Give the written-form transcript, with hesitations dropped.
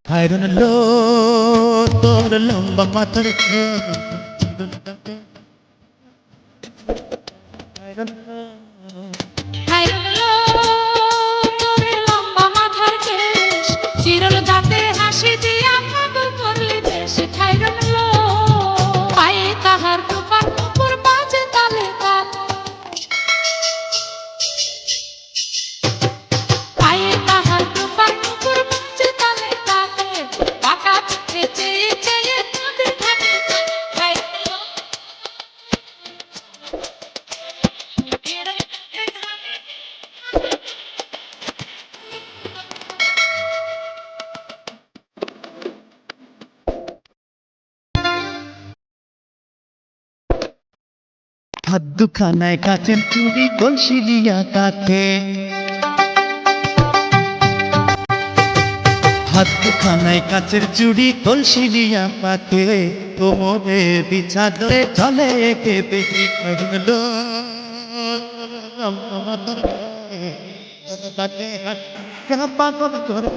I don't know, তোর লম্বা মাথার I don't know. হাইরুল্লো তোর লম্বা মাথার কেশ চিরল দাঁতে হাসি দিয়া পাগল করলি বেশ হাইরুল্লো পায়ে তাহার রূপার নুপুর বাজে তালে তাল পায়ে তাহার রূপার নুপুর বাজে তালে তালে পাকা চোখে চেয়ে চেয়ে তোদের থাকে হাইরুল্লো হাত দুখানায় কাচের চুড়ি কলসি দিয়া কাঠে হাত দুখানায় কাচের চুড়ি কলসি দিয়া পাঠে কোমরে বিছাদে চলে একে দেখি হলো পাগল করে